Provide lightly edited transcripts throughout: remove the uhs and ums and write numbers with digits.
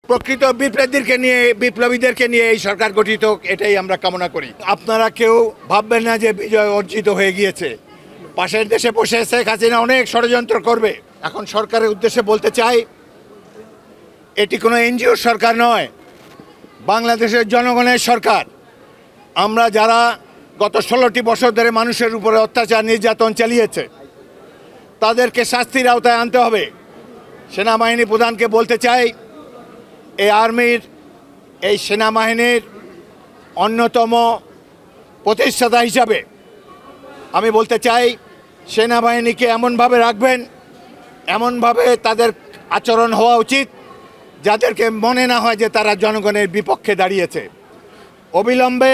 প্রকৃত বিপ্লবীদেরকে নিয়ে এই সরকার গঠিত, এটাই আমরা কামনা করি। আপনারা কেউ ভাববেন না যে বিজয় অর্জিত হয়ে গিয়েছে। পাশের দেশে বসে শেখ হাসিনা অনেক ষড়যন্ত্র করবে। এখন সরকারের উদ্দেশ্যে বলতে চাই, এটি কোনো এনজিও সরকার নয়, বাংলাদেশের জনগণের সরকার। আমরা যারা গত 16টি বছর ধরে মানুষের উপরে অত্যাচার নির্যাতন চালিয়েছে, তাদেরকে শাস্তির আওতায় আনতে হবে। সেনাবাহিনী প্রধানকে বলতে চাই, এই সেনাবাহিনীর অন্যতম প্রতিষ্ঠাতা হিসাবে আমি বলতে চাই, সেনাবাহিনীকে এমনভাবে রাখবেন, এমনভাবে তাদের আচরণ হওয়া উচিত যাদেরকে মনে না হয় যে তারা জনগণের বিপক্ষে দাঁড়িয়েছে। অবিলম্বে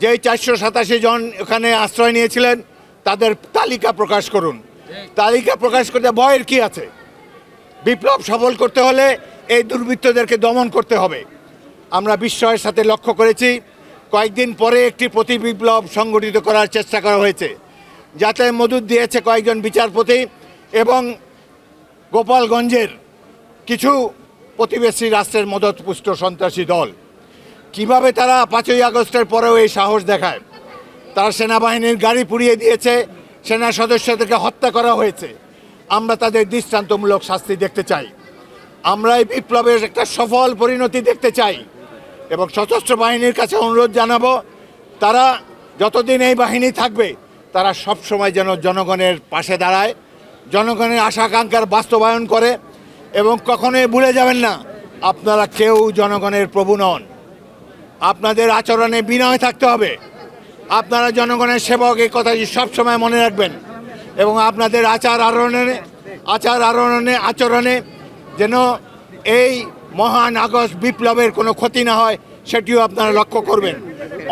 যেই 487 জন এখানে আশ্রয় নিয়েছিলেন তাদের তালিকা প্রকাশ করুন। তালিকা প্রকাশ করতে ভয়ের কি আছে? বিপ্লব সফল করতে হলে এই দুর্বৃত্তদেরকে দমন করতে হবে। আমরা বিস্ময়ের সাথে লক্ষ্য করেছি, কয়েকদিন পরে একটি প্রতি বিপ্লব সংগঠিত করার চেষ্টা করা হয়েছে, যাতে মদত দিয়েছে কয়েকজন বিচারপতি এবং গোপালগঞ্জের কিছু প্রতিবেশী রাষ্ট্রের মদতপুষ্ট সন্ত্রাসী দল। কিভাবে তারা 5ই আগস্টের পরেও এই সাহস দেখায়? তারা সেনাবাহিনীর গাড়ি পুড়িয়ে দিয়েছে, সেনা সদস্যদেরকে হত্যা করা হয়েছে। আমরা তাদের দৃষ্টান্তমূলক শাস্তি দেখতে চাই। আমরা এই বিপ্লবের একটা সফল পরিণতি দেখতে চাই এবং সশস্ত্র বাহিনীর কাছে অনুরোধ জানাবো, তারা যতদিন এই বাহিনী থাকবে তারা সব সময় যেন জনগণের পাশে দাঁড়ায়, জনগণের আশা আকাঙ্ক্ষার বাস্তবায়ন করে এবং কখনোই ভুলে যাবেন না, আপনারা কেউ জনগণের প্রভু নন। আপনাদের আচরণে বিনয় থাকতে হবে। আপনারা জনগণের সেবক, এই কথাটি সবসময় মনে রাখবেন এবং আপনাদের আচরণে যেন এই মহান আগস্ট বিপ্লবের কোনো ক্ষতি না হয়, সেটিও আপনারা লক্ষ্য করবেন।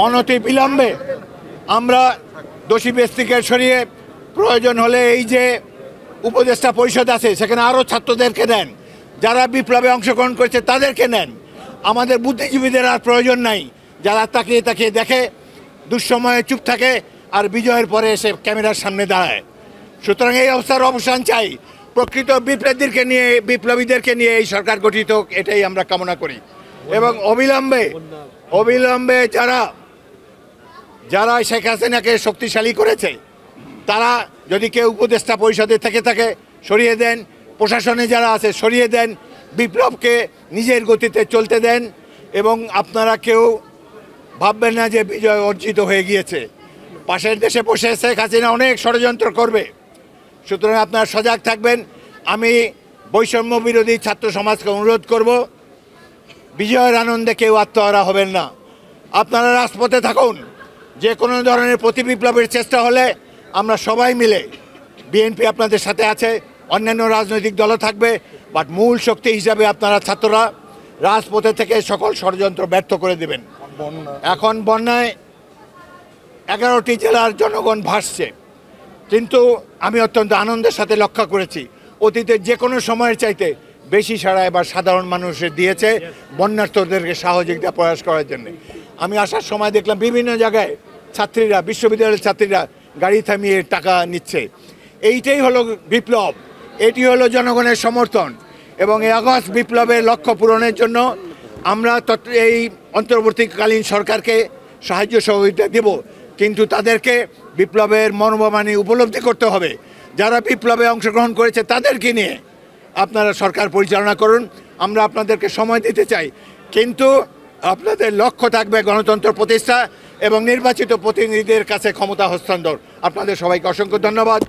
অনতি বিলম্বে আমরা দোষী ব্যক্তিকে সরিয়ে প্রয়োজন হলে এই যে উপদেষ্টা পরিষদ আছে সেখানে আরও ছাত্রদেরকে দেন, যারা বিপ্লবে অংশগ্রহণ করেছে তাদেরকে নেন। আমাদের বুদ্ধিজীবীদের আর প্রয়োজন নাই, যারা তাকিয়ে তাকিয়ে দেখে, দুঃসময়ে চুপ থাকে আর বিজয়ের পরে এসে ক্যামেরার সামনে দাঁড়ায়। সুতরাং এই অবস্থার অবসান চাই। প্রকৃত বিপ্লবীদেরকে নিয়ে এই সরকার গঠিত, এটাই আমরা কামনা করি। এবং অবিলম্বে যারা শেখ হাসিনাকে শক্তিশালী করেছে, তারা যদি কেউ উপদেষ্টা পরিষদে থেকে থাকে সরিয়ে দেন, প্রশাসনে যারা আছে সরিয়ে দেন, বিপ্লবকে নিজের গতিতে চলতে দেন এবং আপনারা কেউ ভাববেন না যে বিজয় অর্জিত হয়ে গিয়েছে। পাশের দেশে বসে শেখ হাসিনা অনেক ষড়যন্ত্র করবে। সুতরাং আপনারা সজাগ থাকবেন। আমি বৈষম্য বিরোধী ছাত্র সমাজকে অনুরোধ করব, বিজয়ের আনন্দে কেউ আত্মহারা হবেন না। আপনারা রাজপথে থাকুন। যে কোনো ধরনের প্রতি বিপ্লবের চেষ্টা হলে আমরা সবাই মিলে, বিএনপি আপনাদের সাথে আছে, অন্যান্য রাজনৈতিক দলও থাকবে, বাট মূল শক্তি হিসাবে আপনারা ছাত্ররা রাজপথে থেকে সকল ষড়যন্ত্র ব্যর্থ করে দেবেন। এখন বন্যায় 11টি জেলার জনগণ ভাসছে, কিন্তু আমি অত্যন্ত আনন্দের সাথে লক্ষ্য করেছি, অতীতের যে কোনো সময়ের চাইতে বেশি সাড়া এবার সাধারণ মানুষের দিয়েছে বন্যার্থদেরকে সহযোগিতা প্রয়াস করার জন্য। আমি আসার সময় দেখলাম বিভিন্ন জায়গায় ছাত্রীরা, বিশ্ববিদ্যালয়ের ছাত্রীরা গাড়ি থামিয়ে টাকা নিচ্ছে। এইটাই হলো বিপ্লব, এটি হলো জনগণের সমর্থন। এবং এই আগস্ট বিপ্লবের লক্ষ্য পূরণের জন্য আমরা এই অন্তর্বর্তীকালীন সরকারকে সাহায্য সহযোগিতা দেব, কিন্তু তাদেরকে বিপ্লবের মর্মবাণী উপলব্ধি করতে হবে। যারা বিপ্লবে অংশগ্রহণ করেছে তাদেরকে নিয়ে আপনারা সরকার পরিচালনা করুন। আমরা আপনাদেরকে সময় দিতে চাই, কিন্তু আপনাদের লক্ষ্য থাকবে গণতন্ত্র প্রতিষ্ঠা এবং নির্বাচিত প্রতিনিধিদের কাছে ক্ষমতা হস্তান্তর। আপনাদের সবাইকে অসংখ্য ধন্যবাদ।